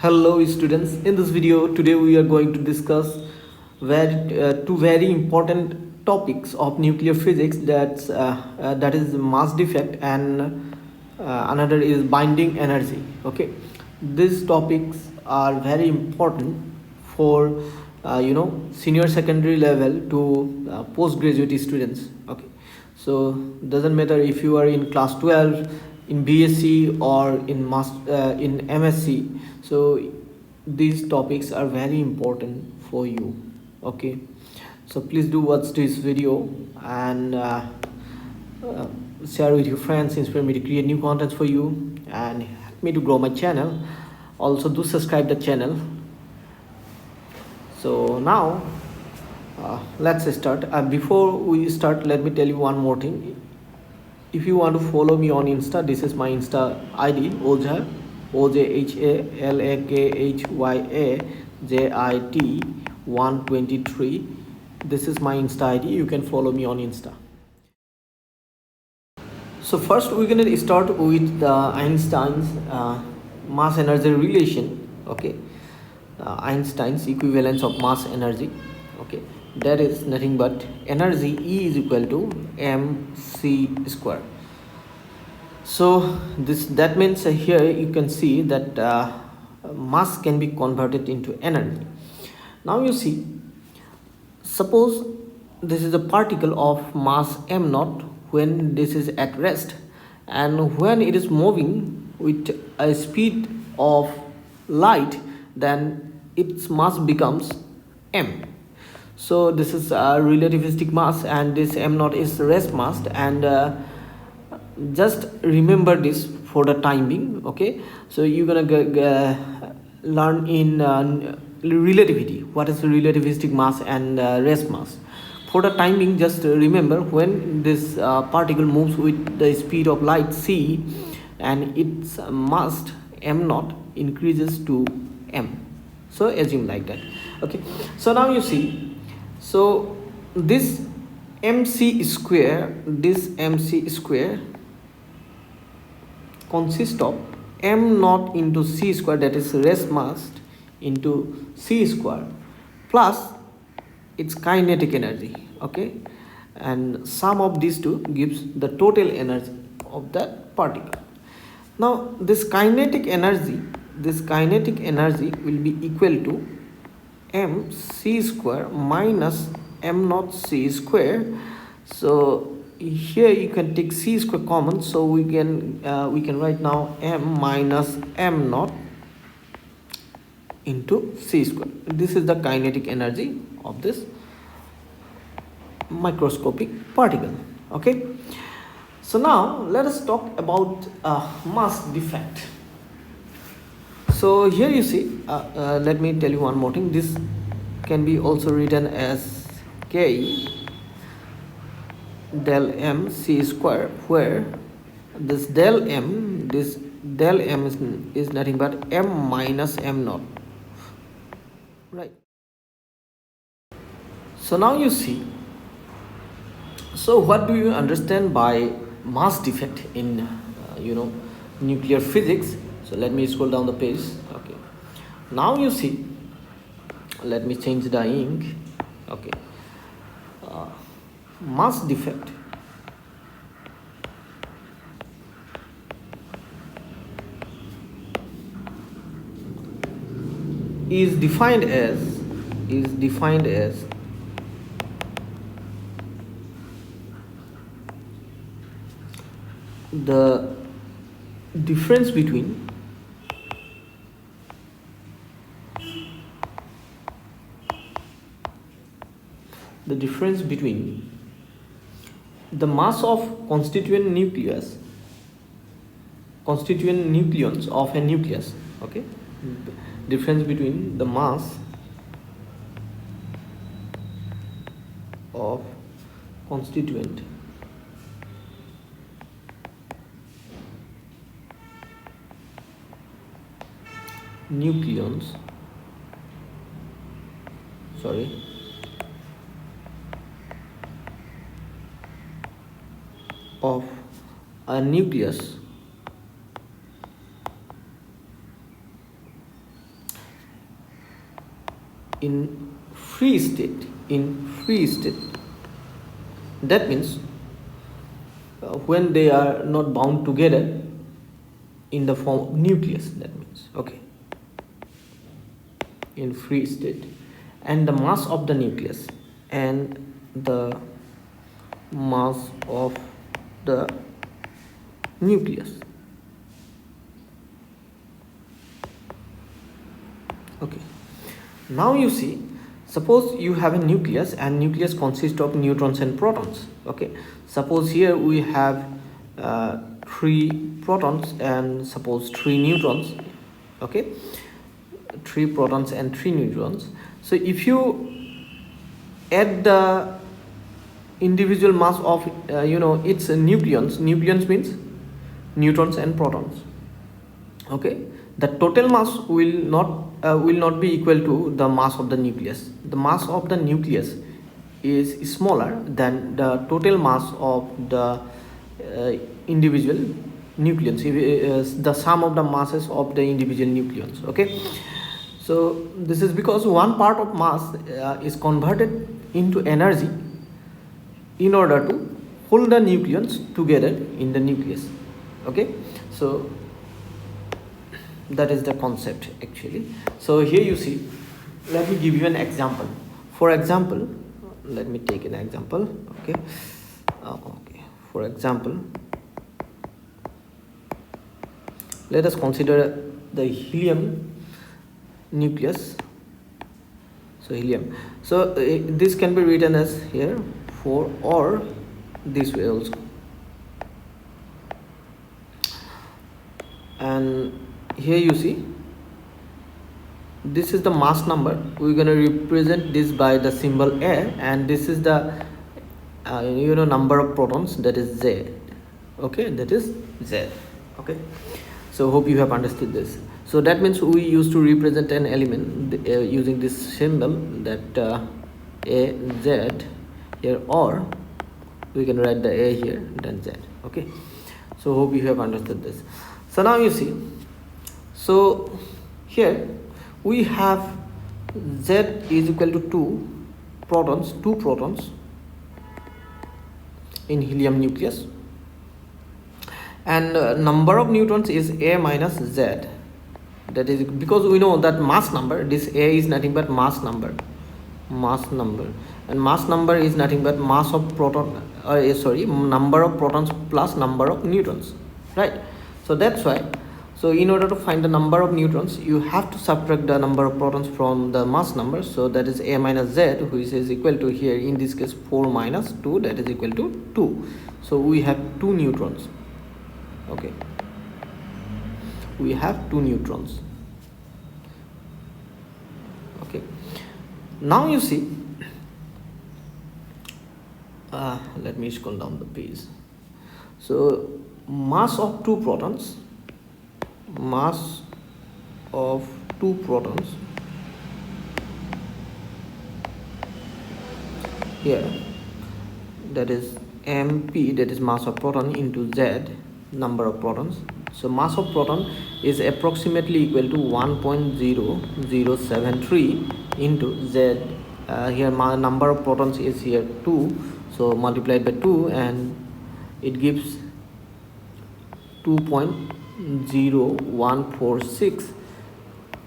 Hello students, in this video today we are going to discuss two very important topics of nuclear physics, that is mass defect and another is binding energy. Okay, these topics are very important for senior secondary level to postgraduate students. Okay, so doesn't matter if you are in class 12, in BSc or in MSc. So these topics are very important for you. Okay, so please do watch this video and uh, share with your friends, inspire me to create new contents for you and help me to grow my channel. Also do subscribe the channel. So now let's start. Before we start, let me tell you one more thing. If you want to follow me on Insta, this is my Insta ID, Ojha, OJHALAKHYA JIT 123. This is my Insta ID. You can follow me on Insta. So first we're gonna start with the Einstein's mass energy relation. Okay, Einstein's equivalence of mass energy. Okay, that is nothing but energy E is equal to mc square. So that means here you can see that mass can be converted into energy. Now you see, suppose this is a particle of mass m naught when this is at rest, and when it is moving with a speed of light, then its mass becomes m. So this is a relativistic mass and this m naught is rest mass, and just remember this for the time being. Okay, so you're gonna learn in relativity what is relativistic mass and rest mass. For the time being, just remember when this particle moves with the speed of light c, and its mass m naught increases to m. So assume like that. Okay, so now you see, so this mc square consists of m naught into c square, that is rest mass, into c square plus its kinetic energy. Okay, and sum of these two gives the total energy of that particle. Now this kinetic energy will be equal to mc square minus m naught c square. So here you can take c square common, so we can write now m minus m naught into c square. This is the kinetic energy of this microscopic particle. Okay, so now let us talk about mass defect. So here you see, let me tell you one more thing. This can be also written as k del m c square, where this del m is nothing but m minus m naught, right? So now you see, so what do you understand by mass defect in nuclear physics? So let me scroll down the page. Okay, now you see, let me change the ink. Okay, mass defect is defined as the difference between the mass of constituent nucleons of a nucleus. Okay, difference between the mass of constituent nucleons of a nucleus in free state, that means when they are not bound together in the form of nucleus, that means, okay, in free state, and the mass of the nucleus and the mass of the nucleus, okay. Now you see, suppose you have a nucleus and nucleus consists of neutrons and protons, okay. Suppose here we have 3 protons and suppose 3 neutrons, okay, 3 protons and 3 neutrons. So if you add the individual mass of its nucleons means neutrons and protons, okay, the total mass will not be equal to the mass of the nucleus. The mass of the nucleus is smaller than the total mass of the individual nucleons, the sum of the masses of the individual nucleons, okay. So this is because one part of mass is converted into energy in order to hold the nucleons together in the nucleus, okay. So that is the concept actually. So here you see, let me give you an example. For example, let me take an example, okay. For example, let us consider the helium nucleus. So helium, so this can be written as here 4 or this way also, and here you see this is the mass number. We're going to represent this by the symbol A, and this is the number of protons, that is Z, okay, that is Z, okay. So hope you have understood this. So that means we used to represent an element using this symbol, that A Z here, or we can write the A here then Z, okay. So hope you have understood this. So now you see, so here we have Z is equal to 2 protons in helium nucleus, and number of neutrons is A minus Z. That is because we know that mass number, this A is nothing but mass number, and mass number is nothing but mass of proton, number of protons plus number of neutrons, right? So that's why, so in order to find the number of neutrons, you have to subtract the number of protons from the mass number. So that is A minus Z, which is equal to, here in this case 4 minus 2, that is equal to 2. So we have 2 neutrons, okay, we have 2 neutrons, okay. Now you see, let me scroll down the page. So mass of 2 protons, here, that is MP, that is mass of proton, into Z, number of protons. So mass of proton is approximately equal to 1.0073 into Z. Here my number of protons is here 2, so multiplied by 2, and it gives 2.0146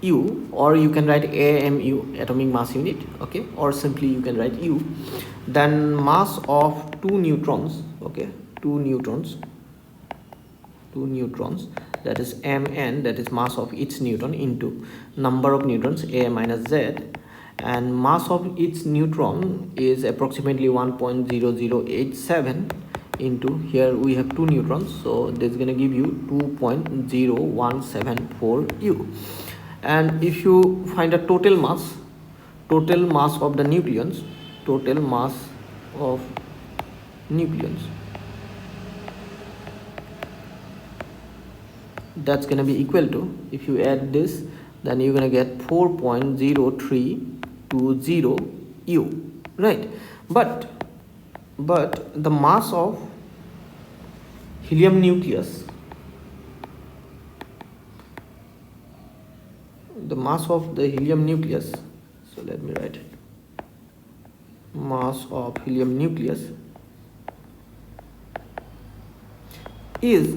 U, or you can write AMU, atomic mass unit, okay, or simply you can write U. Then mass of 2 neutrons, okay, 2 neutrons, that is Mn, that is mass of each neutron, into number of neutrons A minus Z, and mass of each neutron is approximately 1.0087 into, here we have 2 neutrons, so this is going to give you 2.0174 U. And if you find a total mass of the nucleons, that's going to be equal to, if you add this, then you're going to get 4.0320 U, right? But the mass of helium nucleus, so let me write it. Mass of helium nucleus is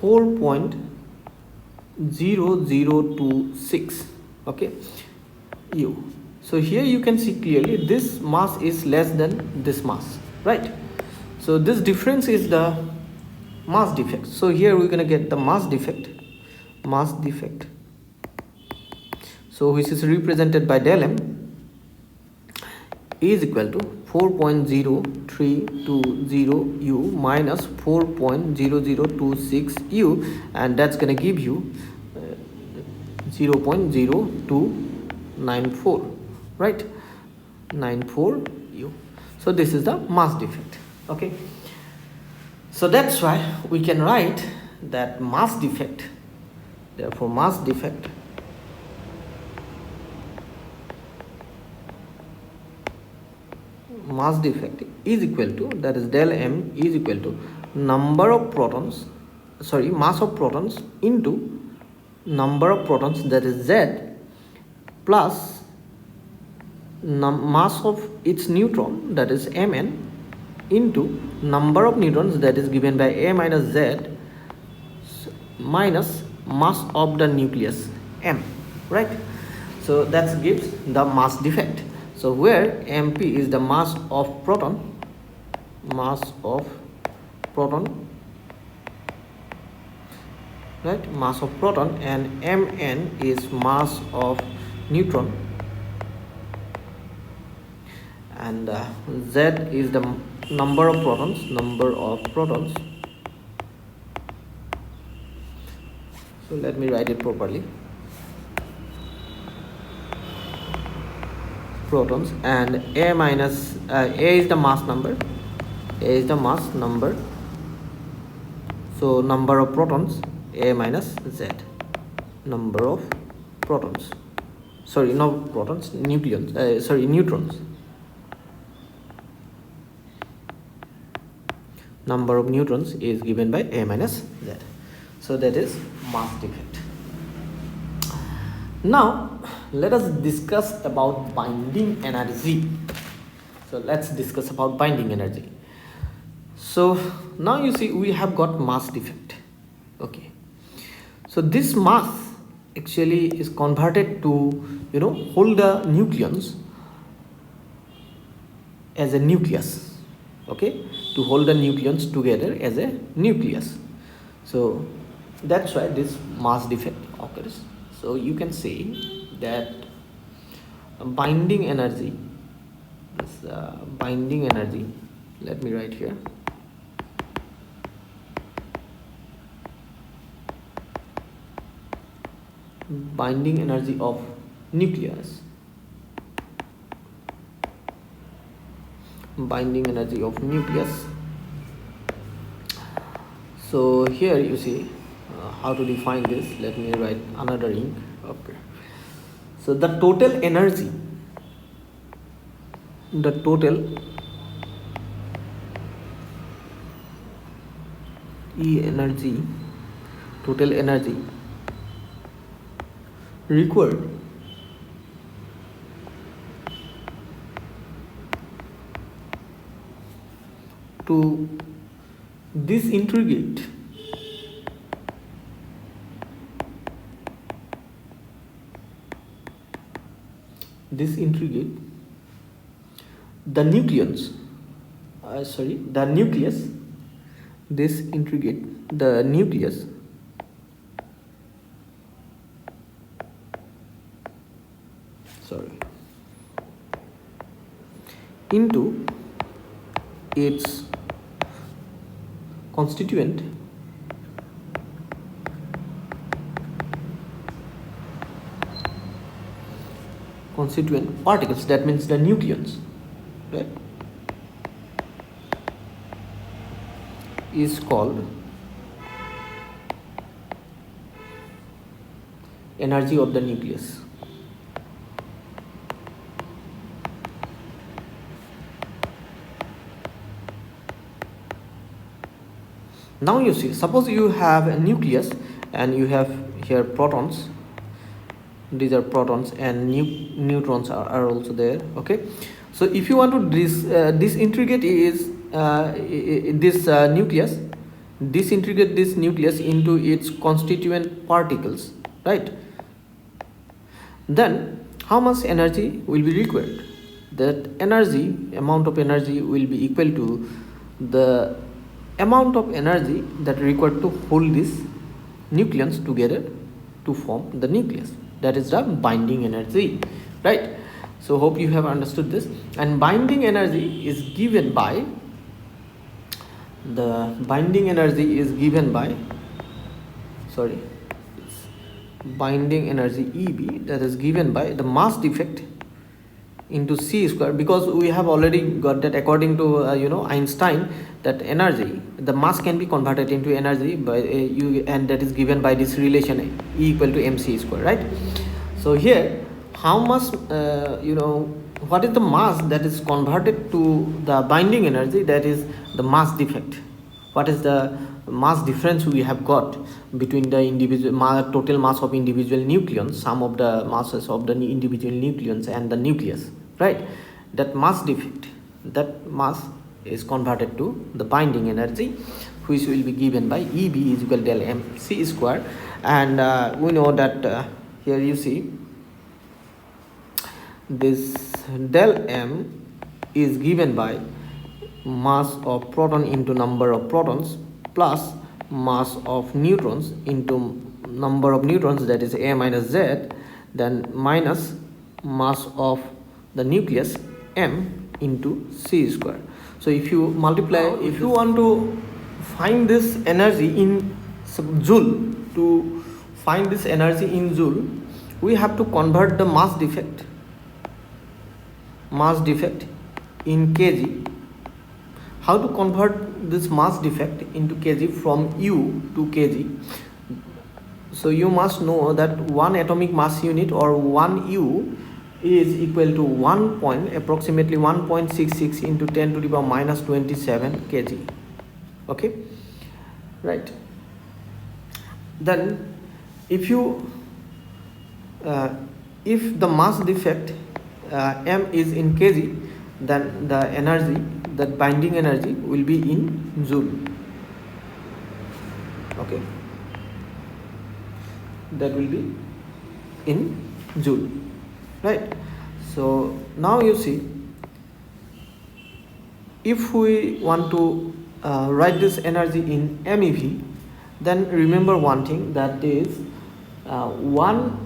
4.0026, okay, u. So here you can see clearly this mass is less than this mass, right? So this difference is the mass defect. So here we're going to get the mass defect, so which is represented by del m is equal to 4.0320 u minus 4.0026 u, and that's going to give you 0.0294, right? 94 u. So this is the mass defect, okay? So that's why we can write that mass defect, therefore mass defect is equal to, that is del m is equal to number of protons, sorry, mass of protons into number of protons, that is z, plus mass of its neutron, that is mn, into number of neutrons, that is given by a minus z, minus mass of the nucleus m, right? So that gives the mass defect. So where mp is the mass of proton, right, mass of proton, and mn is mass of neutron, and z is the number of protons, so let me write it properly, protons, and a minus a is the mass number, so number of protons, a minus z, number of protons, sorry, no protons, neutrons, number of neutrons is given by a minus z. So that is mass defect. Now let us discuss about binding energy. So let's discuss about binding energy. So now you see we have got mass defect, okay. So this mass actually is converted to, hold the nucleons as a nucleus, okay, to hold the nucleons together as a nucleus. So that's why this mass defect occurs. So you can say that binding energy, let me write here, binding energy of nucleus, so here you see how to define this. Let me write another ink, okay. So the total energy, total energy required to disintegrate the nucleus, into its constituent particles, that means the nucleons, right, is called energy of the nucleus. Now you see, suppose you have a nucleus and you have here protons these are protons, and neutrons are also there. Okay, so if you want to disintegrate is this nucleus, disintegrate this nucleus into its constituent particles, right, then how much energy will be required? That energy, amount of energy, will be equal to the amount of energy that required to hold these nucleons together to form the nucleus. That is the binding energy, right? So hope you have understood this. And binding energy is given by binding energy EB, that is given by the mass defect into c square, because we have already got that according to Einstein, that energy, the mass can be converted into energy by and that is given by this relation E equal to mc square, right? So here, how much what is the mass that is converted to the binding energy, that is the mass defect. What is the mass difference we have got between the total mass of individual nucleons, sum of the masses of the individual nucleons and the nucleus, right? That mass defect, that mass is converted to the binding energy, which will be given by EB is equal to del mc square. And we know that here you see this del m is given by mass of proton into number of protons plus mass of neutrons into number of neutrons, that is A minus Z, then minus mass of the nucleus m into c square. So if you multiply, if you want to find this energy in joule, to find this energy in joule, we have to convert the mass defect in kg. How to convert this mass defect into kg from U to kg? So you must know that 1 atomic mass unit or 1 U is equal to approximately 1.66 into 10 to the power minus 27 kg. Okay, right? Then if you if the mass defect m is in kg, then the energy, that binding energy, will be in joule. Okay, that will be in joule, right? So now you see, if we want to write this energy in MeV, then remember one thing, that is 1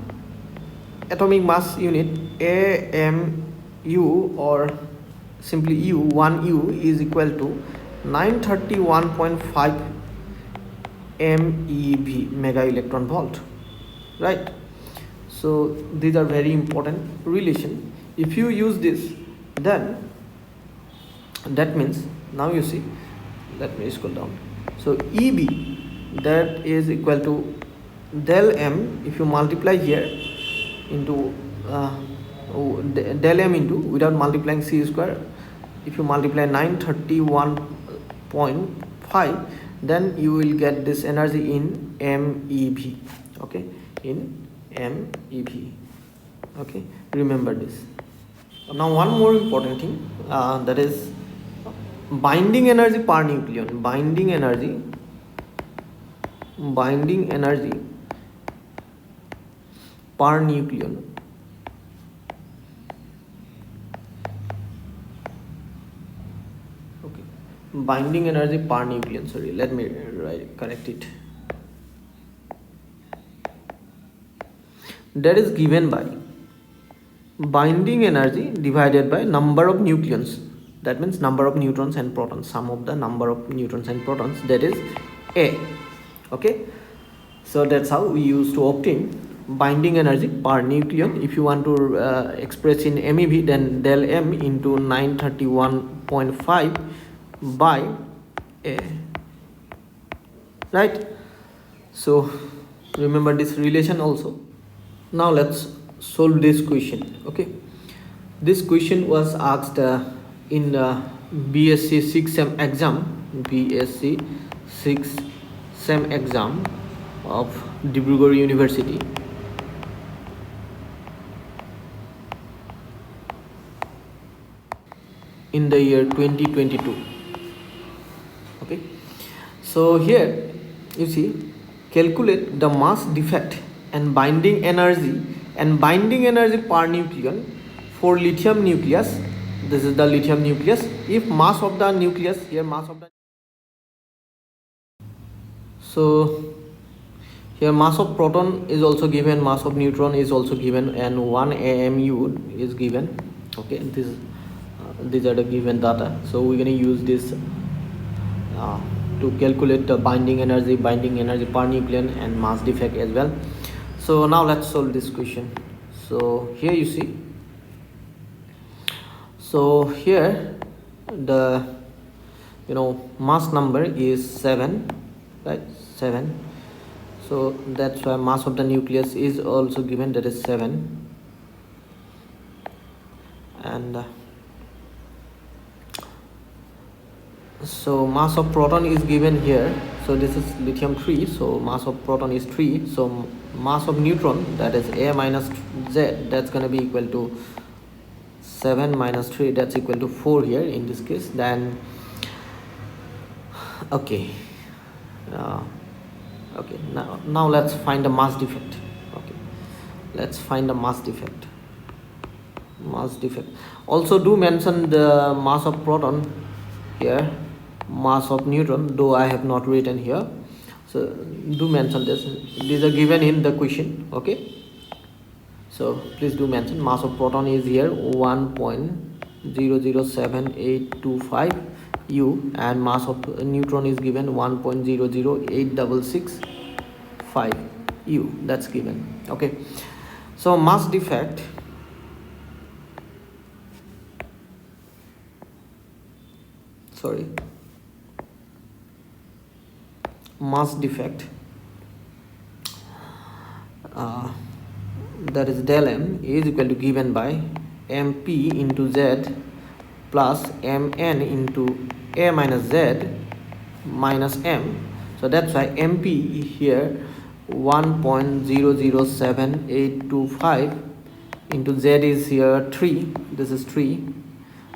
atomic mass unit AMU, or simply U, 1 U is equal to 931.5 MeV, mega electron volt, right? So these are very important relation. If you use this, then that means, now you see, let me scroll down. So EB, that is equal to del M, if you multiply here into del M into, without multiplying c square, if you multiply 931.5, then you will get this energy in MeV. Okay, in MeV. Okay, remember this. Now one more important thing, that is binding energy per nucleon. Binding energy per nucleon. Okay, binding energy per nucleon, sorry, let me correct it. That is given by binding energy divided by number of nucleons, that means number of neutrons and protons, sum of the number of neutrons and protons, that is A. Okay, so that's how we used to obtain binding energy per nucleon. If you want to express in MeV, then del M into 931.5 by A, right? So remember this relation also. Now let's solve this question. Okay, this question was asked in BSc 6th sem exam, BSc 6th sem exam of Dibrugarh University. in the year 2022. Okay, so here you see, calculate the mass defect and binding energy per nucleon for lithium nucleus. This is the lithium nucleus. If mass of the nucleus, here mass of the, so here mass of proton is also given, mass of neutron is also given, and 1 AMU is given. Okay, these are the given data. So we're going to use this to calculate the binding energy per nucleon and mass defect as well. So now let's solve this question. So here you see, so here the mass number is 7, right? 7. So that's why mass of the nucleus is also given, that is 7. And so mass of proton is given here. So this is lithium 3, so mass of proton is 3. So mass of neutron, that is A minus Z, that's going to be equal to 7 minus 3, that's equal to 4 here in this case. Then okay, okay, now let's find the mass defect. Okay, let's find the mass defect. Also do mention the mass of proton here, mass of neutron, though I have not written here. So do mention this, these are given in the question. Okay, so please do mention mass of proton is here 1.007825 U, and mass of neutron is given 1.008665 U, that's given. Okay, so mass defect, mass defect, that is del M is equal to given by MP into Z plus Mn into A minus Z minus M. So that's why MP here 1.007825 into Z is here 3, this is 3,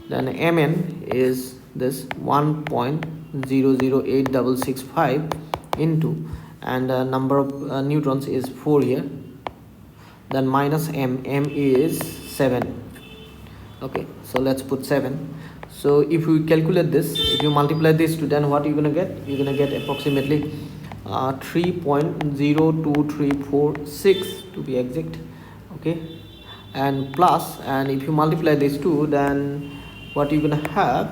then Mn is this 1.008665 into, and number of neutrons is 4 here, then minus M is 7. Okay, so let's put 7. So if we calculate this, if you multiply this to, then what you're gonna get? You're gonna get approximately 3.02346 to be exact. Okay, and plus, and if you multiply this to, then what you're gonna have?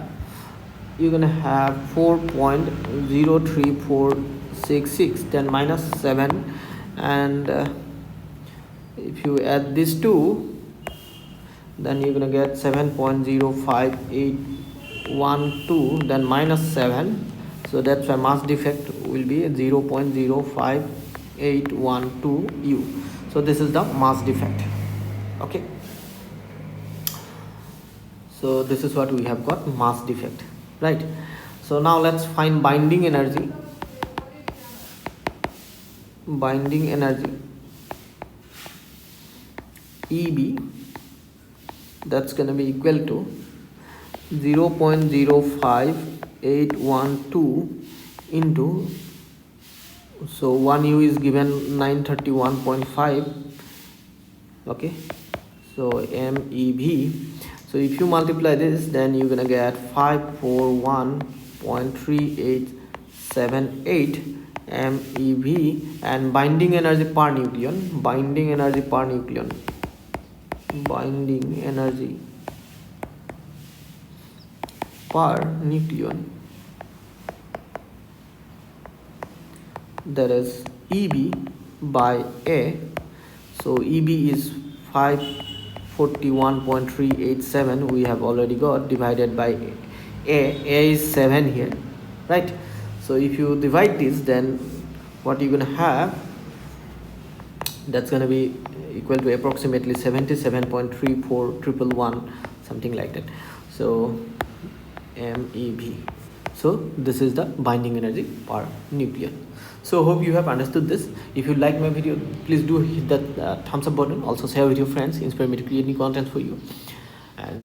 You're gonna have 4.03466, then minus 7, and if you add this two, then you're gonna get 7.05812, then minus 7. So that's why mass defect will be 0.05812 U. So this is the mass defect. Okay, so this is what we have got, mass defect, right? So now let's find binding energy. EB, that's going to be equal to 0.05812 into, so 1 U is given 931.5. okay, so MEB, so if you multiply this, then you're gonna get 541.3878 MeV, and binding energy per nucleon, that is EB by A. So EB is 541.387, we have already got, divided by A is 7 here, right? So if you divide this, then what you're gonna have, that's gonna be equal to approximately 77.34111, something like that. So MeV. So this is the binding energy per nucleon. So hope you have understood this. If you like my video, please do hit that thumbs up button. Also share with your friends, inspire me to create new content for you. And